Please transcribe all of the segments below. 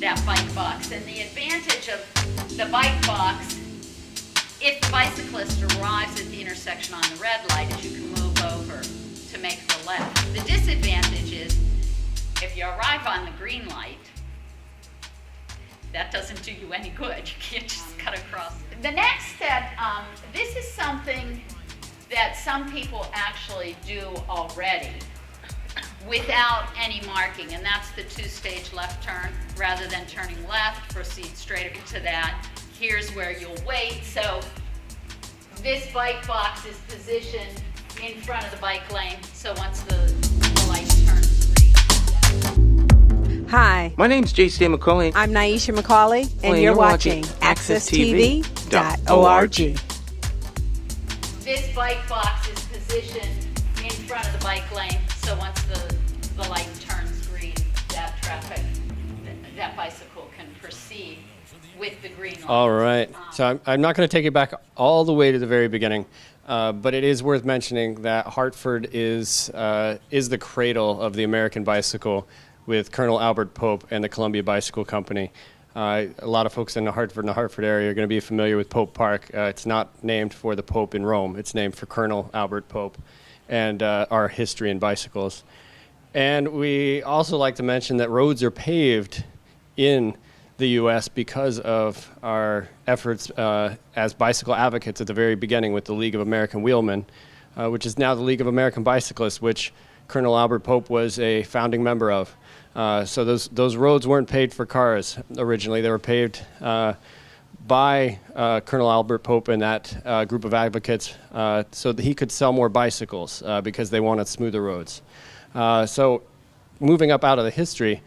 that bike box. And the advantage of the bike box, if the bicyclist arrives at the intersection on the red light, is you can move over to make the left. The disadvantage is if you arrive on the green light, that doesn't do you any good. You can't just cut across. The next step, this is something that some people actually do already without any marking, and that's the two-stage left turn. Rather than turning left, proceed straight into that. Here's where you'll wait. So this bike box is positioned in front of the bike lane, so once the light turns green. Hi. My name's JC McCauley. I'm Naisha McCauley, and you're watching AccessTV.org. This bike box is positioned in front of the bike lane, so once the light turns green, that bicycle can proceed with the green light. All right. So I'm not going to take it back all the way to the very beginning, but it is worth mentioning that Hartford is the cradle of the American bicycle, with Colonel Albert Pope and the Columbia Bicycle Company. A lot of folks in the Hartford area are going to be familiar with Pope Park. It's not named for the Pope in Rome. It's named for Colonel Albert Pope and our history in bicycles. And we also like to mention that roads are paved in the U.S. because of our efforts as bicycle advocates at the very beginning with the League of American Wheelmen, which is now the League of American Bicyclists, which Colonel Albert Pope was a founding member of. So those roads weren't paved for cars originally. They were paved by Colonel Albert Pope and that group of advocates so that he could sell more bicycles because they wanted smoother roads. So moving up out of the history,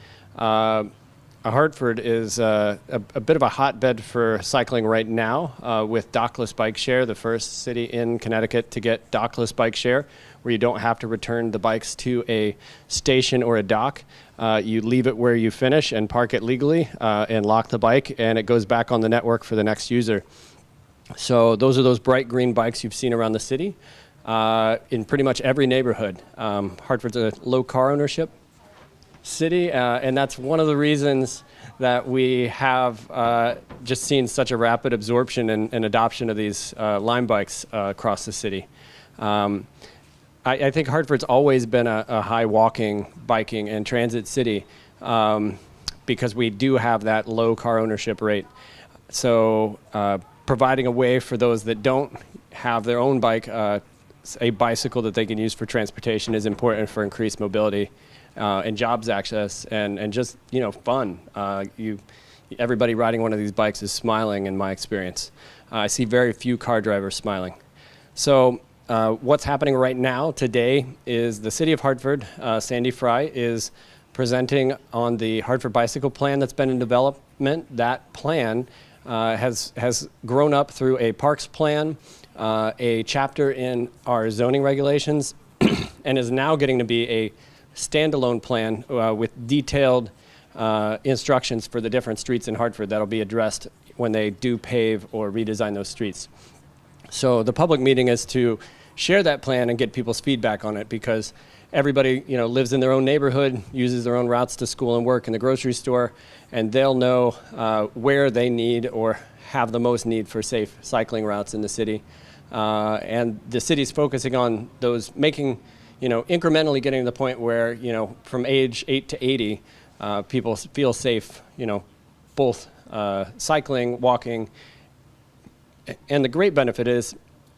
Hartford is a bit of a hotbed for cycling right now with dockless bike share, the first city in Connecticut to get dockless bike share, where you don't have to return the bikes to a station or a dock. You leave it where you finish and park it legally and lock the bike, and it goes back on the network for the next user. So those are those bright green bikes you've seen around the city in pretty much every neighborhood. Hartford's a low car ownership city, and that's one of the reasons that we have just seen such a rapid absorption and adoption of these LimeBikes across the city. I think Hartford's always been a high walking, biking, and transit city because we do have that low car ownership rate. So providing a way for those that don't have their own bike, a bicycle that they can use for transportation is important for increased mobility and jobs access and just, fun. Everybody riding one of these bikes is smiling in my experience. I see very few car drivers smiling. So what's happening right now today is the city of Hartford, Sandy Fry, is presenting on the Hartford Bicycle Plan that's been in development. That plan has grown up through a parks plan, a chapter in our zoning regulations, and is now getting to be a standalone plan with detailed instructions for the different streets in Hartford that'll be addressed when they do pave or redesign those streets. So the public meeting is to share that plan and get people's feedback on it, because everybody lives in their own neighborhood, uses their own routes to school and work and the grocery store, and they'll know where they need or have the most need for safe cycling routes in the city. And the city's focusing on those, making, incrementally getting to the point where, from age 8 to 80, people feel safe, both cycling, walking. And the great benefit is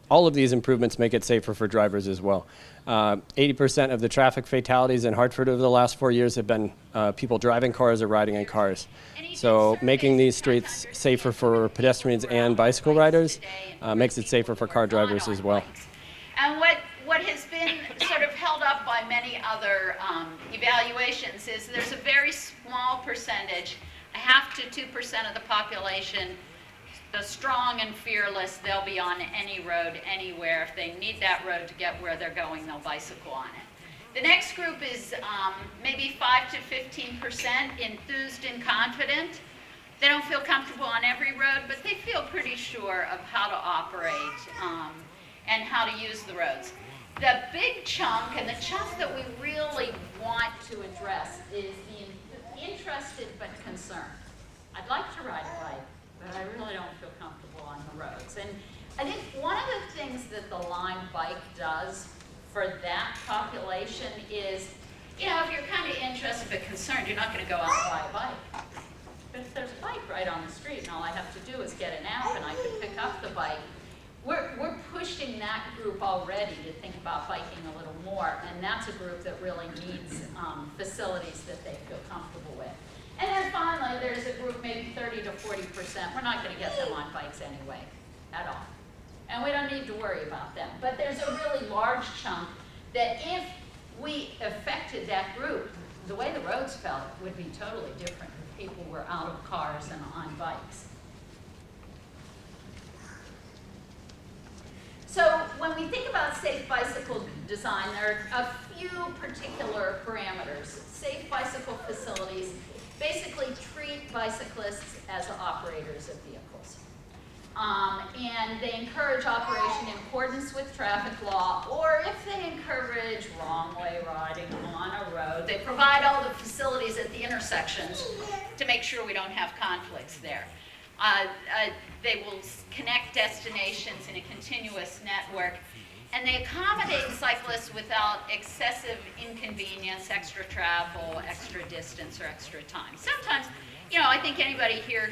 all of these improvements make it safer for drivers as well. 80% of the traffic fatalities in Hartford over the last 4 years have been people driving cars or riding in cars. So making these streets safer for pedestrians and bicycle riders makes it safer for car drivers as well. And what has been sort of held up by many other evaluations is there's a very small percentage, 0.5 to 2% of the population, the strong and fearless, they'll be on any road, anywhere. If they need that road to get where they're going, they'll bicycle on it. The next group is maybe 5 to 15% enthused and confident. They don't feel comfortable on every road, but they feel pretty sure of how to operate and how to use the roads. The big chunk, and the chunk that we really want to address, is the interested but concerned. the LimeBike does for that population is, you know, if you're kind of interested but concerned, you're not going to go out and buy a bike. But if there's a bike right on the street and all I have to do is get an app and I can pick up the bike, we're pushing that group already to think about biking a little more, and that's a group that really needs facilities that they feel comfortable with. And then finally, there's a group, maybe 30 to 40%. We're not going to get them on bikes anyway, at all. And we don't need to worry about them. But there's a really large chunk that if we affected that group, the way the roads felt would be totally different if people were out of cars and on bikes. So when we think about safe bicycle design, there are a few particular parameters. Safe bicycle facilities basically treat bicyclists as operators of vehicles. And they encourage operation in accordance with traffic law, or if they encourage wrong way riding on a road, they provide all the facilities at the intersections to make sure we don't have conflicts there. They will connect destinations in a continuous network, and they accommodate cyclists without excessive inconvenience, extra travel, extra distance, or extra time. Sometimes, you know, I think anybody here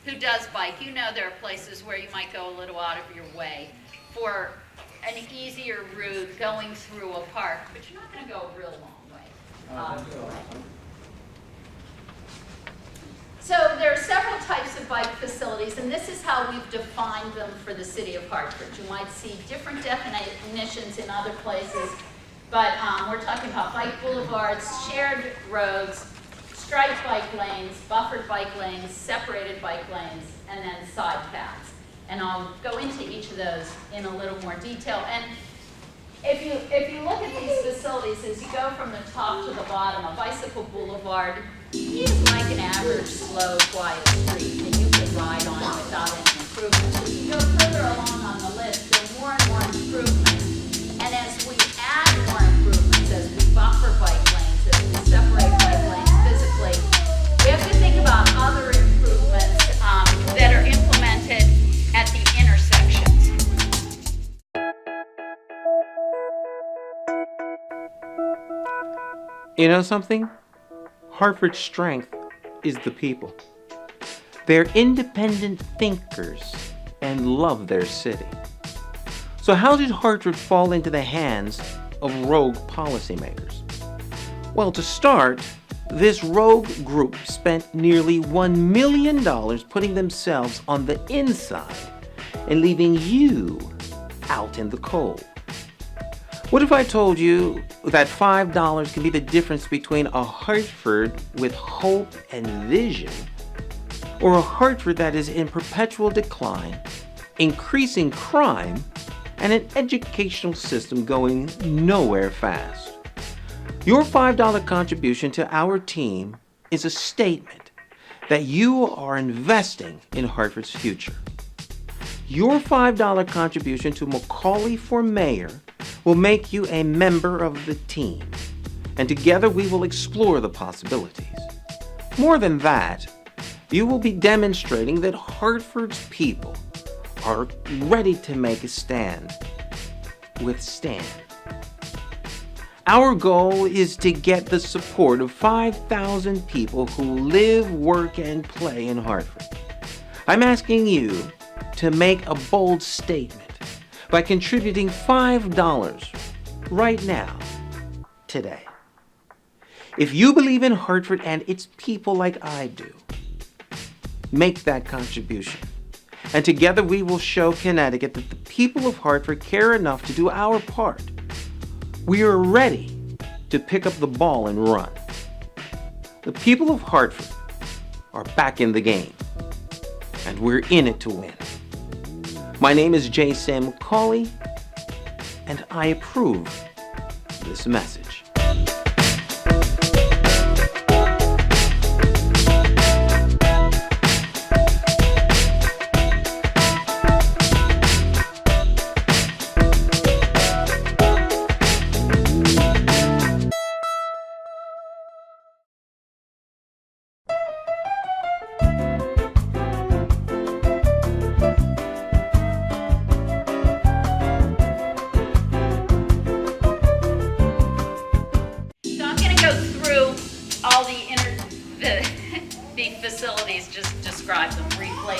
who does bike, you know there are places where you might go a little out of your way for an easier route going through a park, but you're not going to go a real long way. So there are several types of bike facilities, and this is how we've defined them for the city of Hartford. You might see different definitions in other places, but we're talking about bike boulevards, shared roads, striped bike lanes, buffered bike lanes, separated bike lanes, and then side paths. And I'll go into each of those in a little more detail. And if you look at these facilities, as you go from the top to the bottom, a bicycle boulevard is like an average, slow, quiet street that you could ride on without any improvements. As you go further along on the list, there are more and more improvements. And as we add more improvements, as we buffer bike lanes, as we separate bike lanes physically, we have to think about other improvements that are implemented at the intersections. You know something? Hartford's strength is the people. They're independent thinkers and love their city. So how did Hartford fall into the hands of rogue policymakers? Well, to start, this rogue group spent nearly $1 million putting themselves on the inside and leaving you out in the cold. What if I told you that $5 can be the difference between a Hartford with hope and vision, or a Hartford that is in perpetual decline, increasing crime, and an educational system going nowhere fast? Your $5 contribution to our team is a statement that you are investing in Hartford's future. Your $5 contribution to McCauley for mayor will make you a member of the team, and together we will explore the possibilities. More than that, you will be demonstrating that Hartford's people are ready to make a stand with Stan. Our goal is to get the support of 5,000 people who live, work, and play in Hartford. I'm asking you to make a bold statement by contributing $5 right now, today. If you believe in Hartford and its people like I do, make that contribution. And together we will show Connecticut that the people of Hartford care enough to do our part. We are ready to pick up the ball and run. The people of Hartford are back in the game, and we're in it to win. My name is J. Sam McCauley, and I approve this message. facilities just describe them briefly.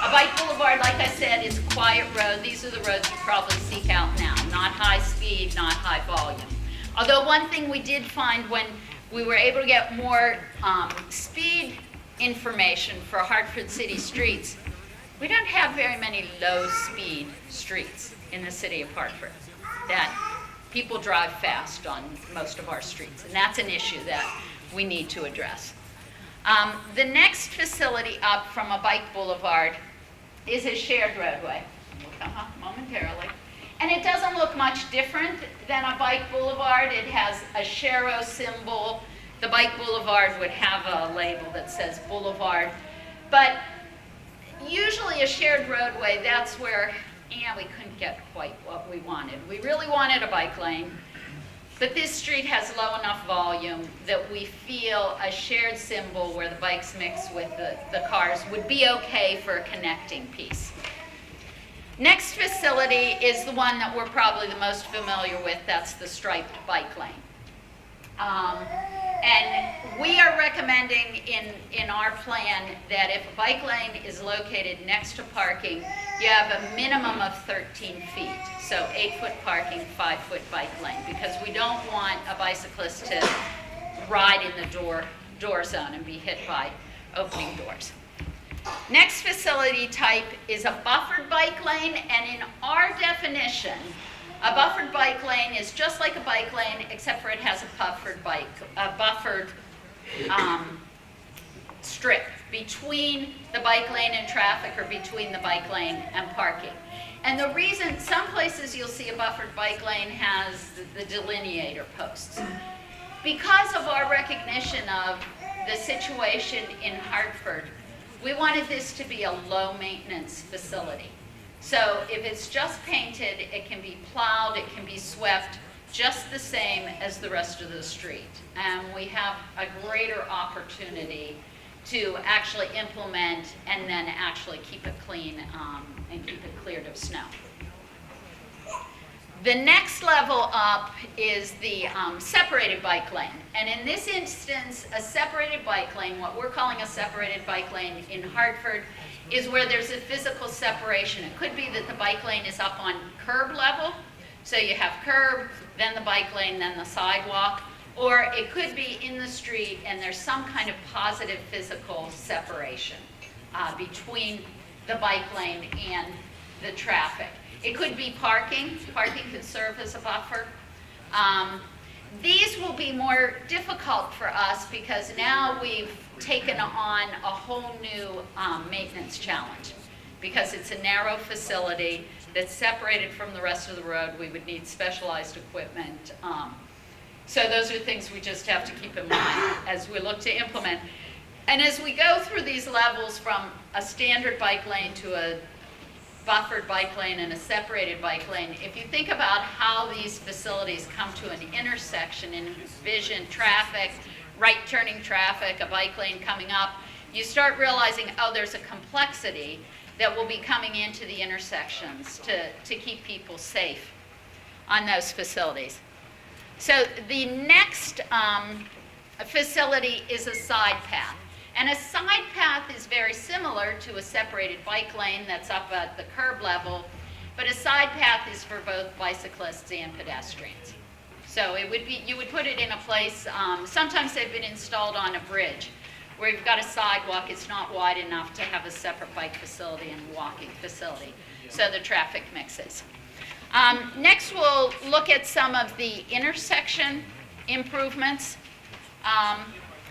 A bike boulevard, like I said, is a quiet road. These are the roads you probably seek out now. Not high speed, not high volume. Although one thing we did find when we were able to get more speed information for Hartford city streets, we don't have very many low-speed streets in the city of Hartford. That people drive fast on most of our streets, and that's an issue that we need to address. The next facility up from a bike boulevard is a shared roadway. We'll come up momentarily. And it doesn't look much different than a bike boulevard. It has a Shero symbol. The bike boulevard would have a label that says boulevard. But usually a shared roadway, that's where, we couldn't get quite what we wanted. We really wanted a bike lane, but this street has low enough volume that we feel a shared symbol where the bikes mix with the cars would be okay for a connecting piece. Next facility is the one that we're probably the most familiar with. That's the striped bike lane. And we are recommending in our plan that if a bike lane is located next to parking, you have a minimum of 13 feet. So 8-foot parking, 5-foot bike lane, because we don't want a bicyclist to ride in the door zone and be hit by opening doors. Next facility type is a buffered bike lane, and in our definition, a buffered bike lane is just like a bike lane, except for it has a buffered strip between the bike lane and traffic, or between the bike lane and parking. And the reason, some places you'll see a buffered bike lane has the delineator posts. Because of our recognition of the situation in Hartford, we wanted this to be a low-maintenance facility. So if it's just painted, it can be plowed, it can be swept, just the same as the rest of the street. And we have a greater opportunity to actually implement and then actually keep it clean and keep it cleared of snow. The next level up is the separated bike lane. And in this instance, a separated bike lane, what we're calling a separated bike lane in Hartford, is where there's a physical separation. It could be that the bike lane is up on curb level, so you have curb, then the bike lane, then the sidewalk, or it could be in the street and there's some kind of positive physical separation between the bike lane and the traffic. It could be parking. Parking could serve as a buffer. These will be more difficult for us because now we've taken on a whole new maintenance challenge. Because it's a narrow facility that's separated from the rest of the road, we would need specialized equipment. So those are things we just have to keep in mind as we look to implement. And as we go through these levels from a standard bike lane to a buffered bike lane and a separated bike lane, if you think about how these facilities come to an intersection and envision traffic, right turning traffic, a bike lane coming up, you start realizing, oh, there's a complexity that will be coming into the intersections to keep people safe on those facilities. So the next facility is a side path. And a side path is very similar to a separated bike lane that's up at the curb level, but a side path is for both bicyclists and pedestrians. So it would be, you would put it in a place, sometimes they've been installed on a bridge, where you've got a sidewalk, it's not wide enough to have a separate bike facility and walking facility, so the traffic mixes. Next we'll look at some of the intersection improvements.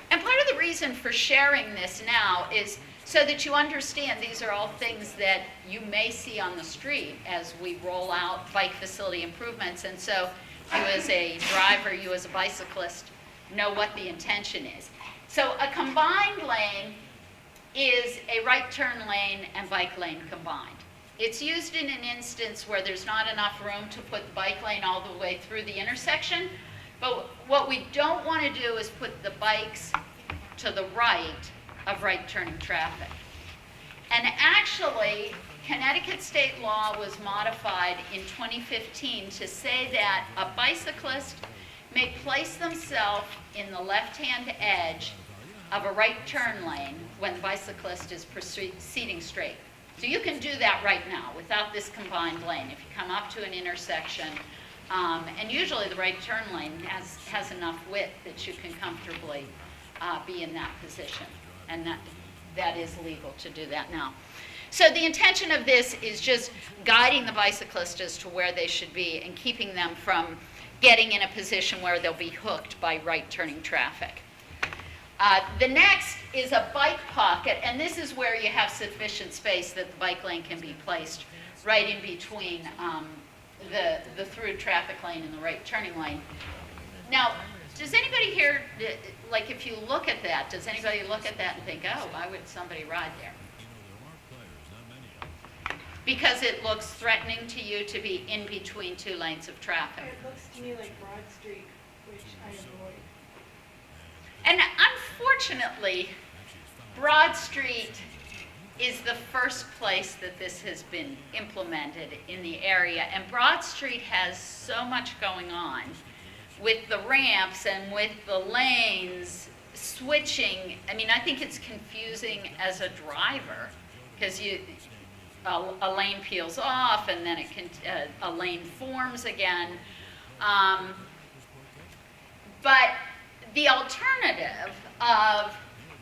And part of the reason for sharing this now is so that you understand these are all things that you may see on the street as we roll out bike facility improvements. And so you as a driver, you as a bicyclist, know what the intention is. So a combined lane is a right turn lane and bike lane combined. It's used in an instance where there's not enough room to put the bike lane all the way through the intersection. But what we don't want to do is put the bikes to the right of right turning traffic. And actually, Connecticut state law was modified in 2015 to say that a bicyclist may place themselves in the left-hand edge of a right turn lane when the bicyclist is proceeding straight. So you can do that right now without this combined lane. If you come up to an intersection, and usually the right turn lane has enough width that you can comfortably be in that position. And that is legal to do that now. So the intention of this is just guiding the bicyclist as to where they should be and keeping them from getting in a position where they'll be hooked by right turning traffic. The next is a bike pocket, and this is where you have sufficient space that the bike lane can be placed right in between the through traffic lane and the right turning lane. Now, does anybody here, like if you look at that, does anybody look at that and think, oh, why would somebody ride there? Because it looks threatening to you to be in between two lanes of traffic. It looks to me like Broad Street, which I avoid. And unfortunately, Broad Street is the first place that this has been implemented in the area. And Broad Street has so much going on with the ramps and with the lanes switching. I mean, I think it's confusing as a driver because a lane peels off and then a lane forms again. But the alternative of,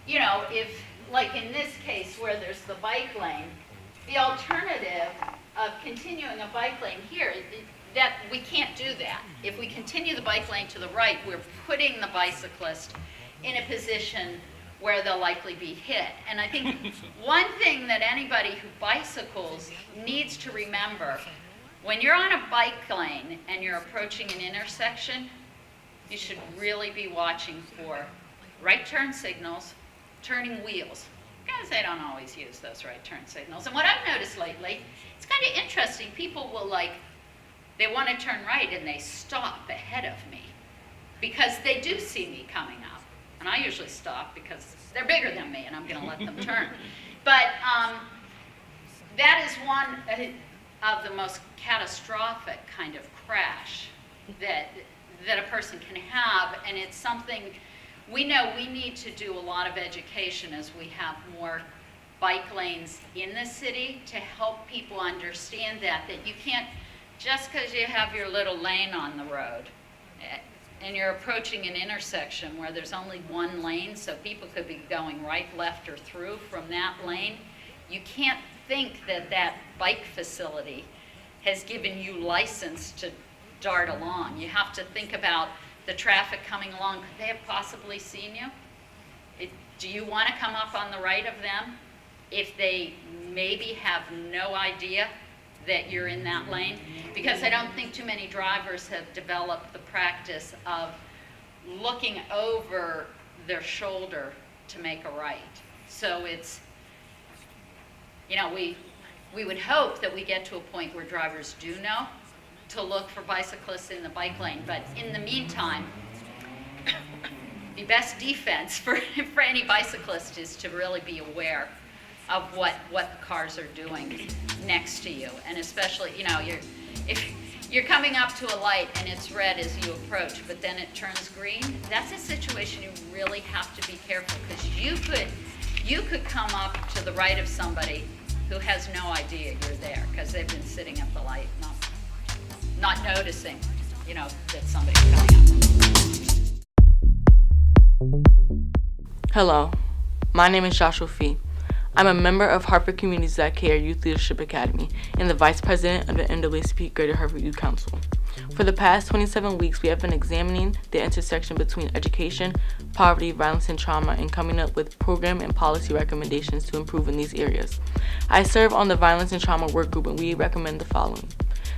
if, like in this case where there's the bike lane, the alternative of continuing a bike lane here, that we can't do that. If we continue the bike lane to the right, we're putting the bicyclist in a position where they'll likely be hit. And I think one thing that anybody who bicycles needs to remember, when you're on a bike lane and you're approaching an intersection, you should really be watching for right turn signals, turning wheels. Guys, they don't always use those right turn signals. And what I've noticed lately, it's kind of interesting. People will they want to turn right and they stop ahead of me because they do see me coming up. And I usually stop because they're bigger than me and I'm going to let them turn. But that is one of the most catastrophic kind of crash that a person can have, and it's something we know we need to do a lot of education as we have more bike lanes in the city to help people understand that you can't, just because you have your little lane on the road and you're approaching an intersection where there's only one lane, so people could be going right, left, or through from that lane, you can't think that bike facility has given you license to dart along. You have to think about the traffic coming along. Could they have possibly seen you? Do you want to come up on the right of them if they maybe have no idea that you're in that lane? Because I don't think too many drivers have developed the practice of looking over their shoulder to make a right. So it's, we would hope that we get to a point where drivers do know to look for bicyclists in the bike lane. But in the meantime, the best defense for any bicyclist is to really be aware of what the cars are doing next to you. And especially, if you're coming up to a light and it's red as you approach, but then it turns green, that's a situation you really have to be careful, because you could come up to the right of somebody who has no idea you're there because they've been sitting at the light, not noticing, that somebody's coming up. Hello, my name is Joshua Fee. I'm a member of Hartford Communities That Care Youth Leadership Academy and the Vice President of the NAACP Greater Hartford Youth Council. For the past 27 weeks, we have been examining the intersection between education, poverty, violence, and trauma, and coming up with program and policy recommendations to improve in these areas. I serve on the Violence and Trauma Work Group, and we recommend the following.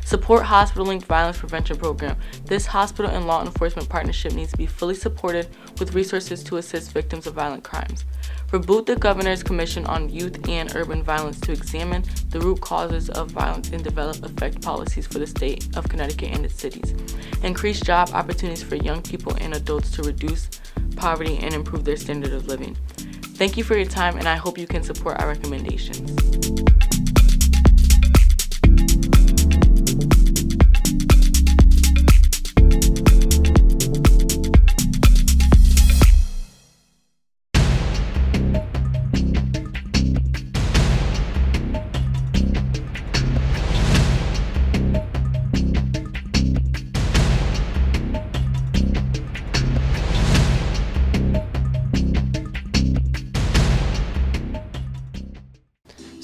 Support hospital-linked violence prevention program. This hospital and law enforcement partnership needs to be fully supported with resources to assist victims of violent crimes. Reboot the Governor's Commission on Youth and Urban Violence to examine the root causes of violence and develop effective policies for the state of Connecticut and its cities. Increase job opportunities for young people and adults to reduce poverty and improve their standard of living. Thank you for your time, and I hope you can support our recommendations.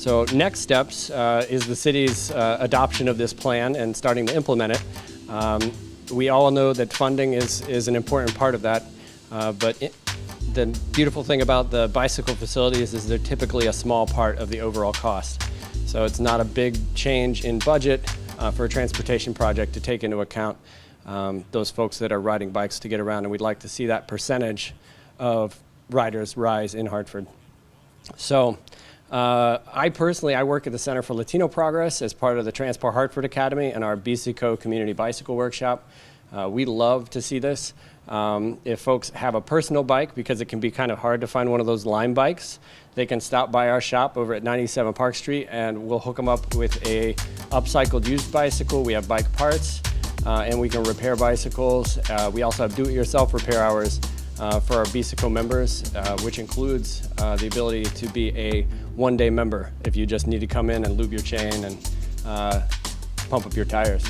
So next steps is the city's adoption of this plan and starting to implement it. We all know that funding is an important part of that, the beautiful thing about the bicycle facilities is they're typically a small part of the overall cost. So it's not a big change in budget for a transportation project to take into account those folks that are riding bikes to get around, and we'd like to see that percentage of riders rise in Hartford. So I work at the Center for Latino Progress as part of the Transport Hartford Academy and our BCCO Community Bicycle Workshop. We love to see this. If folks have a personal bike, because it can be kind of hard to find one of those LimeBikes, they can stop by our shop over at 97 Park Street and we'll hook them up with a upcycled used bicycle. We have bike parts and we can repair bicycles. We also have do-it-yourself repair hours for our BCCO members, which includes the ability to be a one-day member if you just need to come in and lube your chain and pump up your tires.